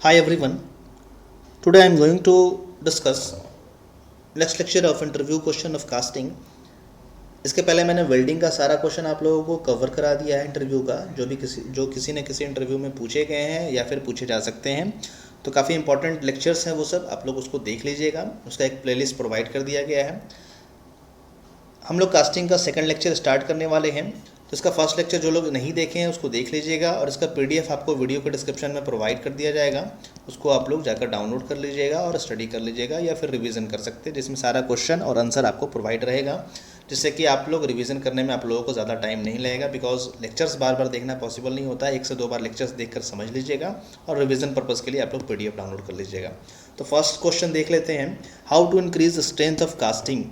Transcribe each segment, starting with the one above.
Hi everyone. Today I am going to discuss next lecture of interview question of casting. इसके पहले मैंने welding का सारा question आप लोगों को कवर करा दिया है इंटरव्यू का, जो किसी न किसी इंटरव्यू में पूछे गए हैं या फिर पूछे जा सकते हैं। तो काफ़ी इंपॉर्टेंट लेक्चर्स हैं, वो सब आप लोग उसको देख लीजिएगा। उसका एक प्लेलिस्ट प्रोवाइड कर दिया गया है। हम लोग कास्टिंग का सेकंड लेक्चर स्टार्ट करने वाले हैं। तो इसका फर्स्ट लेक्चर जो लोग नहीं देखे हैं उसको देख लीजिएगा, और इसका पीडीएफ आपको वीडियो के डिस्क्रिप्शन में प्रोवाइड कर दिया जाएगा। उसको आप लोग जाकर डाउनलोड कर लीजिएगा और स्टडी कर लीजिएगा, या फिर रिवीजन कर सकते हैं, जिसमें सारा क्वेश्चन और आंसर आपको प्रोवाइड रहेगा, जिससे कि आप लोग रिवीजन करने में आप लोगों को ज़्यादा टाइम नहीं लगेगा। बिकॉज लेक्चर्स बार बार देखना पॉसिबल नहीं होता है। 1 से 2 बार लेक्चर्स देखकर समझ लीजिएगा, और रिवीजन पर्पज़ के लिए आप लोग पीडीएफ डाउनलोड कर लीजिएगा। तो फर्स्ट क्वेश्चन देख लेते हैं, how to increase strength of casting.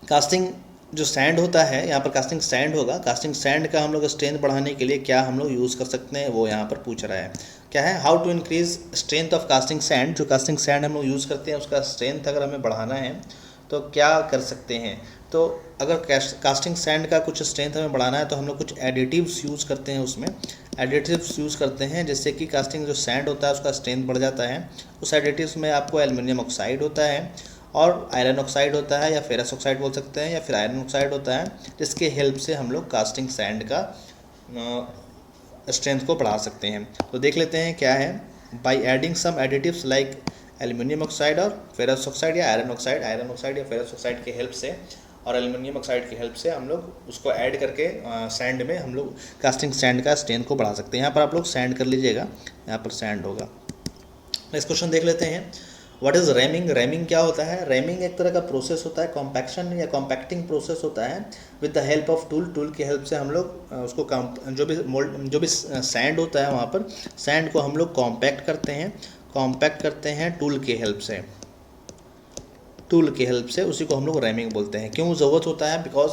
Casting जो सैंड होता है, यहाँ पर कास्टिंग सैंड होगा। कास्टिंग सैंड का हम लोग स्ट्रेंथ बढ़ाने के लिए क्या हम लोग यूज़ कर सकते हैं, वो यहाँ पर पूछ रहा है। क्या है, how to increase strength of casting sand. जो कास्टिंग सैंड हम लोग यूज़ करते हैं उसका स्ट्रेंथ अगर हमें बढ़ाना है तो क्या कर सकते हैं। तो अगर कास्टिंग सैंड का कुछ स्ट्रेंथ हमें बढ़ाना है तो हम लोग कुछ एडिटिव्स यूज़ करते हैं। उसमें एडिटिव्स यूज़ करते हैं जिससे कि कास्टिंग जो सैंड होता है उसका स्ट्रेंथ बढ़ जाता है। उस एडिटिव्स में आपको एल्युमिनियम ऑक्साइड होता है, और आयरन ऑक्साइड होता है, या फेरस ऑक्साइड बोल सकते हैं, या फिर आयरन ऑक्साइड होता है, जिसके हेल्प से हम लोग कास्टिंग सैंड का स्ट्रेंथ को बढ़ा सकते हैं। तो देख लेते हैं क्या है। By adding some additives like aluminium oxide और फेरस ऑक्साइड या आयरन ऑक्साइड या फेरस ऑक्साइड की हेल्प से और एल्युमिनियम ऑक्साइड की हेल्प से हम लोग उसको ऐड करके सैंड में हम लोग कास्टिंग सैंड का स्ट्रेंथ को बढ़ा सकते हैं। यहाँ पर आप लोग सैंड कर लीजिएगा, यहाँ पर सैंड होगा। नेक्स्ट क्वेश्चन देख लेते हैं, व्हाट इज़ रैमिंग। रैमिंग क्या होता है। रैमिंग एक तरह का प्रोसेस होता है, कॉम्पैक्शन या कॉम्पैक्टिंग प्रोसेस होता है। With the help of tool की हेल्प से हम लोग उसको जो भी सैंड होता है वहाँ पर सैंड को हम लोग कॉम्पैक्ट करते हैं टूल की हेल्प से उसी को हम लोग रैमिंग बोलते हैं। क्यों ज़रूरत होता है, बिकॉज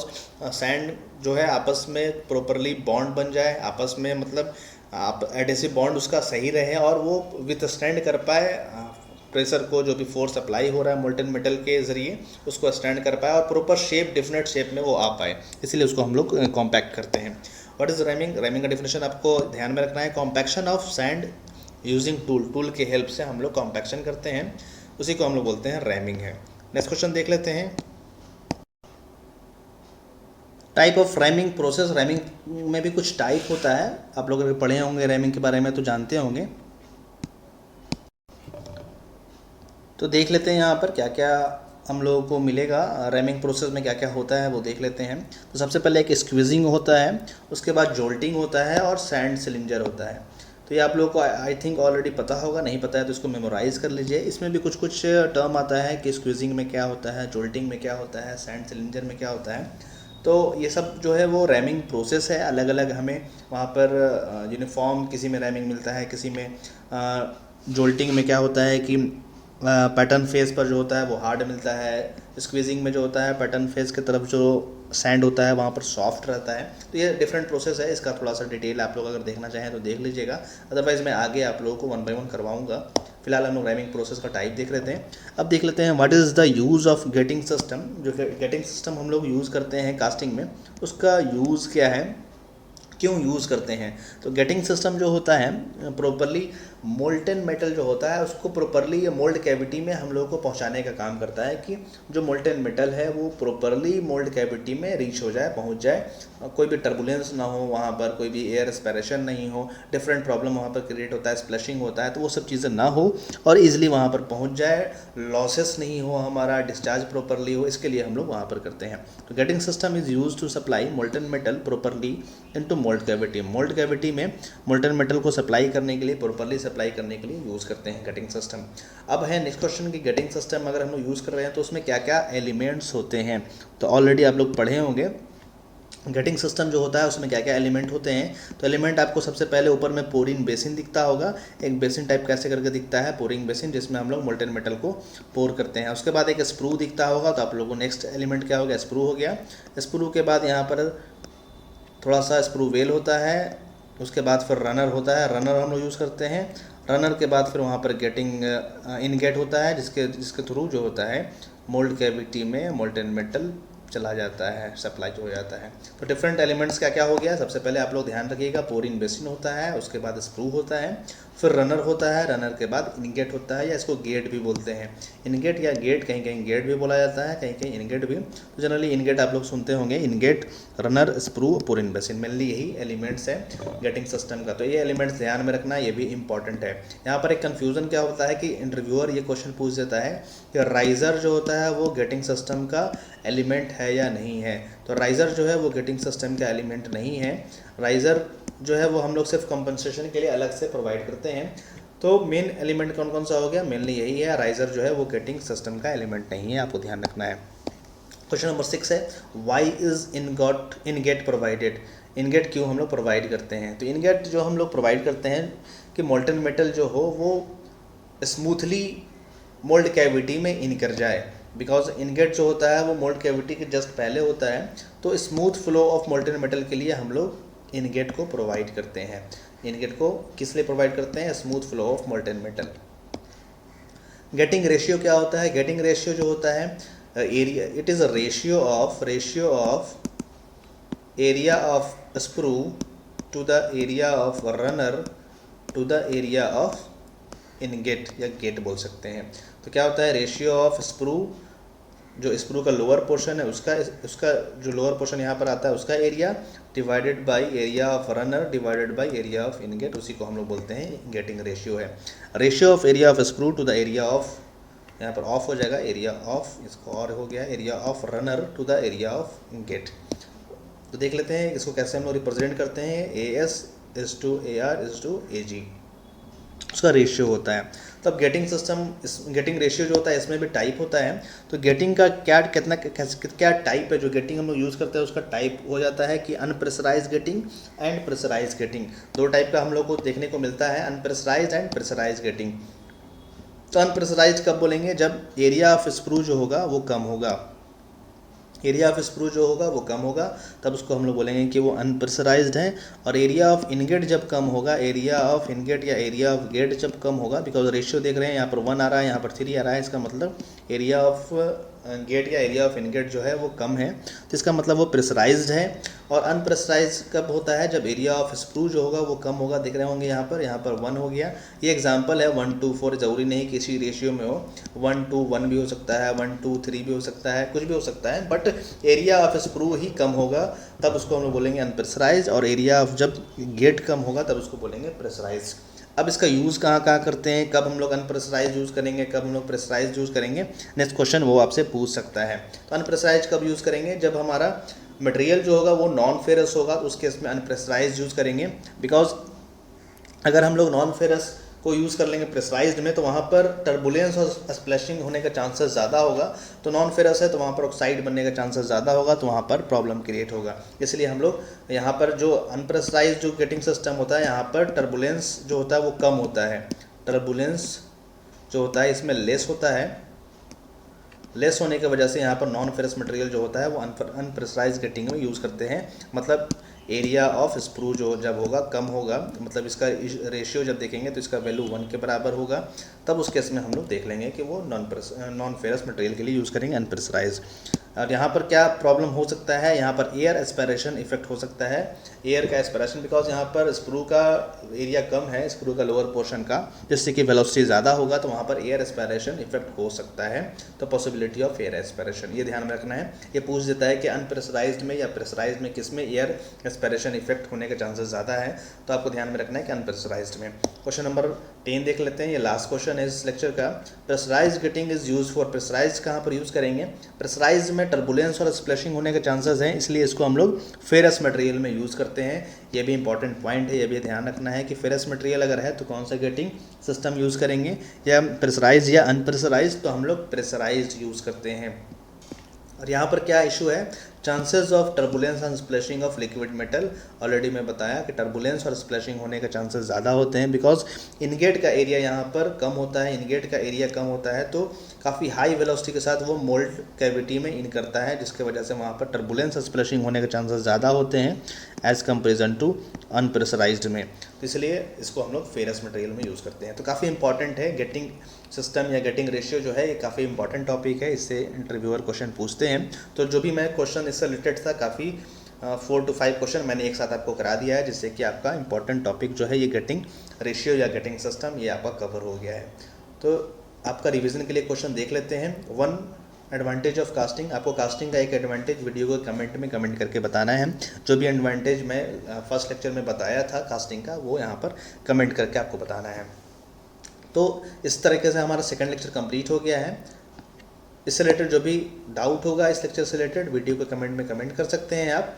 सैंड जो है आपस में प्रॉपरली बॉन्ड बन जाए, आपस में मतलब आप एडेसिव बॉन्ड उसका सही रहे और वो विथ स्टैंड कर पाए प्रेशर को, जो भी फोर्स अप्लाई हो रहा है मोल्टन मेटल के ज़रिए उसको स्टैंड कर पाए और प्रॉपर शेप डिफिनेट शेप में वो आ पाए, इसलिए उसको हम लोग कॉम्पैक्ट करते हैं। What is rhyming. रैमिंग का डिफिनेशन आपको ध्यान में रखना है, compaction of sand using tool की हेल्प से हम लोग कॉम्पैक्शन करते हैं, उसी को हम लोग बोलते हैं रैमिंग है। नेक्स्ट क्वेश्चन देख लेते हैं, type of rhyming process. Rhyming में भी कुछ टाइप होता है, आप लोग अगर पढ़े होंगे रैमिंग के बारे में तो जानते होंगे। तो देख लेते हैं यहाँ पर क्या क्या हम लोगों को मिलेगा। रैमिंग प्रोसेस में क्या क्या होता है वो देख लेते हैं। तो सबसे पहले एक स्क्वीजिंग होता है, उसके बाद जोल्टिंग होता है और सैंड सिलिंजर होता है। तो ये आप लोगों को आई थिंक ऑलरेडी पता होगा, नहीं पता है तो इसको मेमोराइज़ कर लीजिए। इसमें भी कुछ कुछ टर्म आता है कि स्क्वीजिंग में क्या होता है, जोल्टिंग में क्या होता है, सैंड सिलिंजर में क्या होता है। तो ये सब जो है वो रैमिंग प्रोसेस है, अलग अलग हमें वहाँ पर यूनिफॉर्म किसी में रैमिंग मिलता है, किसी में जोल्टिंग में क्या होता है कि पैटर्न फेस पर जो होता है वो हार्ड मिलता है। स्क्वीजिंग में जो होता है पैटर्न फेस की तरफ जो सैंड होता है वहाँ पर सॉफ्ट रहता है। तो ये डिफरेंट प्रोसेस है, इसका थोड़ा सा डिटेल आप लोग अगर देखना चाहें तो देख लीजिएगा, अदरवाइज़ मैं आगे आप लोगों को 1 बाय 1 करवाऊँगा। फिलहाल हम लोग रैमिंग प्रोसेस का टाइप देख लेते हैं। अब देख लेते हैं what is the use of getting system. जो गेटिंग सिस्टम हम लोग यूज़ करते हैं कास्टिंग में, उसका यूज़ क्या है, क्यों यूज़ करते हैं। तो गेटिंग सिस्टम जो होता है प्रॉपरली मोल्टन मेटल जो होता है उसको प्रॉपरली ये मोल्ड कैविटी में हम लोगों को पहुंचाने का काम करता है, कि जो मोल्टन मेटल है वो प्रॉपरली मोल्ड कैविटी में रीच हो जाए, पहुंच जाए, कोई भी टर्बुलेंस ना हो वहाँ पर, कोई भी एयर एस्पिरेशन नहीं हो, डिफरेंट प्रॉब्लम वहाँ पर क्रिएट होता है, स्प्लशिंग होता है, तो वो सब चीज़ें ना हो और ईजिली वहाँ पर पहुँच जाए, लॉसेस नहीं हो, हमारा डिस्चार्ज प्रॉपरली हो, इसके लिए हम लोग वहाँ पर करते हैं। तो gating system is use to supply molten metal properly into mould cavity. Mould cavity में मोल्टन मेटल को सप्लाई करने के लिए, प्रॉपरली सप्लाई करने के लिए यूज़ करते हैं गेटिंग सिस्टम। अब है नेक्स्ट क्वेश्चन की गेटिंग सिस्टम अगर हम लोग यूज़ कर रहे हैं तो उसमें क्या क्या एलिमेंट्स होते हैं। तो ऑलरेडी आप लोग पढ़े होंगे गेटिंग सिस्टम जो होता है उसमें क्या क्या एलिमेंट होते हैं। तो एलिमेंट आपको सबसे पहले ऊपर में पोरिंग बेसिन दिखता होगा, एक बेसिन टाइप कैसे करके दिखता है पोरिंग बेसिन, जिसमें हम लोग मोल्टन मेटल को पोर करते हैं। उसके बाद एक स्प्रू दिखता होगा, तो आप लोगों को नेक्स्ट एलिमेंट क्या हो गया, स्प्रू हो गया। स्प्रू के बाद यहाँ पर थोड़ा सा स्क्रू वेल होता है, उसके बाद फिर रनर होता है, रनर हम लोग यूज़ करते हैं। रनर के बाद फिर वहाँ पर गेटिंग इनगेट होता है, जिसके थ्रू जो होता है मोल्ड कैविटी में मोल्टन मेटल चला जाता है, सप्लाई हो जाता है। तो डिफरेंट एलिमेंट्स क्या क्या हो गया, सबसे पहले आप लोग ध्यान रखिएगा, पोरिंग बेसिन होता है, उसके बाद स्क्रू होता है, फिर रनर होता है, रनर के बाद इनगेट होता है या इसको गेट भी बोलते हैं। इनगेट या गेट, कहीं कहीं गेट भी बोला जाता है, कहीं कहीं इनगेट भी। तो जनरली इनगेट आप लोग सुनते होंगे, ingot, runner, screw, pouring basin, mainly यही एलिमेंट्स है गेटिंग सिस्टम का। तो ये एलिमेंट्स ध्यान में रखना, ये भी इंपॉर्टेंट है। यहाँ पर एक कन्फ्यूज़न क्या होता है कि इंटरव्यूअर ये क्वेश्चन पूछ देता है कि राइज़र जो होता है वो गेटिंग सिस्टम का एलिमेंट है या नहीं है। तो राइज़र जो है वो गेटिंग सिस्टम का एलिमेंट नहीं है। राइज़र जो है वो हम लोग सिर्फ कंपनसेशन के लिए अलग से प्रोवाइड करते हैं। तो मेन एलिमेंट कौन कौन सा हो गया, मेनली यही है। राइज़र जो है वो गेटिंग सिस्टम का एलिमेंट नहीं है, आपको ध्यान रखना है। क्वेश्चन नंबर 6 है, why is ingate provided. Ingate क्यों हम लोग प्रोवाइड करते हैं। तो इनगेट जो हम लोग प्रोवाइड करते हैं कि मोल्टन मेटल जो हो वो स्मूथली मोल्ड कैविटी में इन कर जाए। बिकॉज इनगेट जो होता है वो मोल्ड कैविटी के जस्ट पहले होता है। तो smooth flow of molten metal के लिए हम लोग इनगेट को प्रोवाइड करते हैं। इनगेट को किस लिए प्रोवाइड करते हैं, smooth flow of molten metal. Gating ratio क्या होता है, गेटिंग रेशियो जो होता है area, it is a ratio of area of screw to the area of runner to the area of ingate या गेट बोल सकते हैं। तो क्या होता है, रेशियो ऑफ स्क्रू, जो स्क्रू का लोअर पोर्शन है उसका जो लोअर पोर्शन यहाँ पर आता है उसका area divided by area of runner divided by area of ingate, उसी को हम लोग बोलते हैं गेटिंग रेशियो है। Ratio of area of screw to the area of, यहाँ पर ऑफ हो जाएगा, एरिया ऑफ, इसको और हो गया area of runner to the area of gate. तो देख लेते हैं इसको कैसे हम लोग रिप्रेजेंट करते हैं। A S is to A R is to A G, उसका रेशियो होता है। तो अब गेटिंग सिस्टम, गेटिंग रेशियो जो होता है इसमें भी टाइप होता है। तो गेटिंग का क्या टाइप है, जो गेटिंग हम लोग यूज़ करते हैं उसका टाइप हो जाता है कि अनप्रेशराइज गेटिंग एंड प्रेशराइज गेटिंग। दो टाइप का हम लोग को देखने को मिलता है, अनप्रेशराइज एंड प्रेशराइज गेटिंग। तो अनप्रेशराइज कब बोलेंगे, जब एरिया ऑफ स्क्रू जो होगा वो कम होगा, एरिया ऑफ स्क्रू जो होगा वो कम होगा, तब उसको हम लोग बोलेंगे कि वो अनप्रेशराइज्ड है। और एरिया ऑफ इनगेट जब कम होगा, एरिया ऑफ इनगेट या एरिया ऑफ गेट जब कम होगा, बिकॉज रेशियो देख रहे हैं यहाँ पर 1 आ रहा है, यहाँ पर 3 आ रहा है, इसका मतलब एरिया ऑफ गेट या एरिया ऑफ इनगेट जो है वो कम है, तो इसका मतलब वो प्रेशराइज्ड है। और अनप्रेशराइज कब होता है, जब एरिया ऑफ स्क्रू जो होगा वो कम होगा, देख रहे होंगे यहाँ पर 1 हो गया। ये एग्जांपल है 1 to 4, ज़रूरी नहीं किसी रेशियो में हो, 1 to 1 भी हो सकता है, 1 to 3 भी हो सकता है, कुछ भी हो सकता है, बट एरिया ऑफ स्क्रू ही कम होगा तब उसको हम लोग बोलेंगे अनप्रेशराइज, और एरिया ऑफ जब गेट कम होगा तब उसको बोलेंगे प्रेशराइज। अब इसका यूज़ कहाँ कहाँ करते हैं, कब हम लोग अनप्रेशराइज यूज़ करेंगे, कब हम लोग प्रेशराइज यूज़ करेंगे, नेक्स्ट क्वेश्चन वो आपसे पूछ सकता है। तो अनप्रेशराइज कब यूज़ करेंगे, जब हमारा मटेरियल जो होगा वो नॉन फेरस होगा, तो उस केस में अनप्रेशराइज यूज़ करेंगे। बिकॉज अगर हम लोग नॉन फेरस को यूज़ कर लेंगे प्रेशराइज्ड में, तो वहाँ पर टर्बुलेंस और स्प्लैशिंग होने का चांसेस ज़्यादा होगा। तो नॉन फेरस है तो वहाँ पर ऑक्साइड बनने का चांसेस ज़्यादा होगा, तो वहाँ पर प्रॉब्लम क्रिएट होगा। इसलिए हम लोग यहाँ पर जो अनप्रेशराइज्ड जो गेटिंग सिस्टम होता है, यहाँ पर टर्बुलेंस जो होता है वो कम होता है, टर्बुलेंस जो होता है इसमें लेस होता है, लेस होने की वजह से यहाँ पर नॉन फेरस मटेरियल जो होता है वो अनप्रेशराइज गेटिंग में यूज़ करते हैं। मतलब एरिया ऑफ स्क्रू जो जब होगा कम होगा, मतलब इसका रेशियो जब देखेंगे तो इसका वैल्यू 1 के बराबर होगा, तब उस केस में हम लोग देख लेंगे कि वो नॉन फेरस मटेरियल के लिए यूज़ करेंगे अनप्रेशराइज। और यहाँ पर क्या प्रॉब्लम हो सकता है, यहाँ पर एयर एस्पिरेशन इफेक्ट हो सकता है, एयर का एस्पिरेशन, बिकॉज यहाँ पर स्क्रू का एरिया कम है, स्क्रू का लोअर पोर्शन का, जिससे कि वेलोसिटी ज़्यादा होगा, तो वहाँ पर एयर एस्पिरेशन इफेक्ट हो सकता है। तो पॉसिबिलिटी ऑफ एयर एस्पिरेशन ये ध्यान में रखना है। ये पूछ देता है कि अनप्रेशराइज्ड में या प्रेशराइज्ड में किस में एयर एस्पिरेशन इफेक्ट होने के चांसेस ज़्यादा है, तो आपको ध्यान में रखना है कि अनप्रेशराइज्ड में। क्वेश्चन नंबर 10 देख लेते हैं, ये लास्ट क्वेश्चन है इस लेक्चर का। Pressurised gating is use for, pressurised कहाँ पर यूज़ करेंगे, प्रेशराइज्ड में टर्बुलेंस और स्प्लैशिंग होने के चांसेस हैं, इसलिए इसको हम लोग फेरस मटेरियल में यूज़ करते हैं। ये भी इंपॉर्टेंट पॉइंट है, ये भी ध्यान रखना है कि फेरस मटेरियल अगर है तो कौन सा गेटिंग सिस्टम यूज़ करेंगे, या प्रेशराइज या अनप्रेशराइज, तो हम लोग प्रेशराइज यूज़ करते हैं। और यहाँ पर क्या इशू है, chances of turbulence and splashing of liquid metal, already मैं बताया कि टर्बुलेंस और स्प्लैशिंग होने के चांसेस ज़्यादा होते हैं बिकॉज इनगेट का एरिया यहाँ पर कम होता है। इनगेट का एरिया कम होता है तो काफ़ी हाई वेलोसिटी के साथ वो मोल्ड कैविटी में इन करता है, जिसके वजह से वहाँ पर टर्बुलेंस और स्प्लैशिंग होने के चांसेस ज़्यादा होते हैं एज़ कंपेरिजन टू अनप्रेशराइज्ड में। तो इसलिए इसको हम लोग फेरस मटेरियल में यूज़ करते हैं। तो काफ़ी इंपॉर्टेंट है गेटिंग सिस्टम या गेटिंग रेशियो जो है, ये काफ़ी इंपॉर्टेंट टॉपिक है, इससे इंटरव्यूअर क्वेश्चन पूछते हैं। तो जो भी मैं क्वेश्चन इससे रिलेटेड था काफ़ी 4 to 5 क्वेश्चन मैंने एक साथ आपको करा दिया है, जिससे कि आपका इंपॉर्टेंट टॉपिक जो है ये गेटिंग रेशियो या गेटिंग सिस्टम ये आपका कवर हो गया है। तो आपका रिवीजन के लिए क्वेश्चन देख लेते हैं। 1 एडवांटेज ऑफ कास्टिंग, आपको कास्टिंग का एक एडवांटेज वीडियो को कमेंट में कमेंट करके बताना है। जो भी एडवांटेज मैं फर्स्ट लेक्चर में बताया था कास्टिंग का, वो यहाँ पर कमेंट करके आपको बताना है। तो इस तरीके से हमारा सेकंड लेक्चर कंप्लीट हो गया है। इससे रिलेटेड जो भी डाउट होगा इस लेक्चर से रिलेटेड वीडियो को कमेंट में कमेंट कर सकते हैं आप।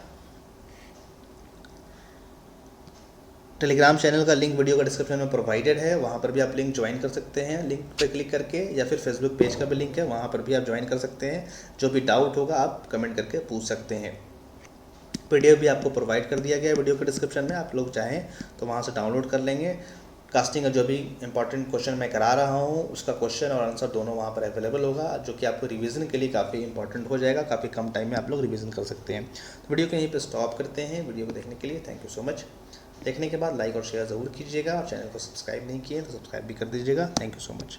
टेलीग्राम चैनल का लिंक वीडियो का डिस्क्रिप्शन में प्रोवाइडेड है, वहाँ पर भी आप लिंक ज्वाइन कर सकते हैं लिंक पर क्लिक करके, या फिर फेसबुक पेज का भी लिंक है, वहाँ पर भी आप ज्वाइन कर सकते हैं। जो भी डाउट होगा आप कमेंट करके पूछ सकते हैं। पीडीएफ भी आपको प्रोवाइड कर दिया गया है वीडियो के डिस्क्रिप्शन में, आप लोग चाहें तो वहाँ से डाउनलोड कर लेंगे। कास्टिंग का जो भी इंपॉर्टेंट क्वेश्चन मैं करा रहा हूँ उसका क्वेश्चन और आंसर दोनों वहाँ पर अवेलेबल होगा, जो कि आपको रिवीजन के लिए काफ़ी इंपॉर्टेंट हो जाएगा। काफ़ी कम टाइम में आप लोग रिवीजन कर सकते हैं। तो वीडियो को यहीं पर स्टॉप करते हैं। वीडियो को देखने के लिए थैंक यू सो मच। देखने के बाद लाइक और शेयर ज़रूर कीजिएगा, और चैनल को सब्सक्राइब नहीं किए तो सब्सक्राइब भी कर दीजिएगा। Thank you so much.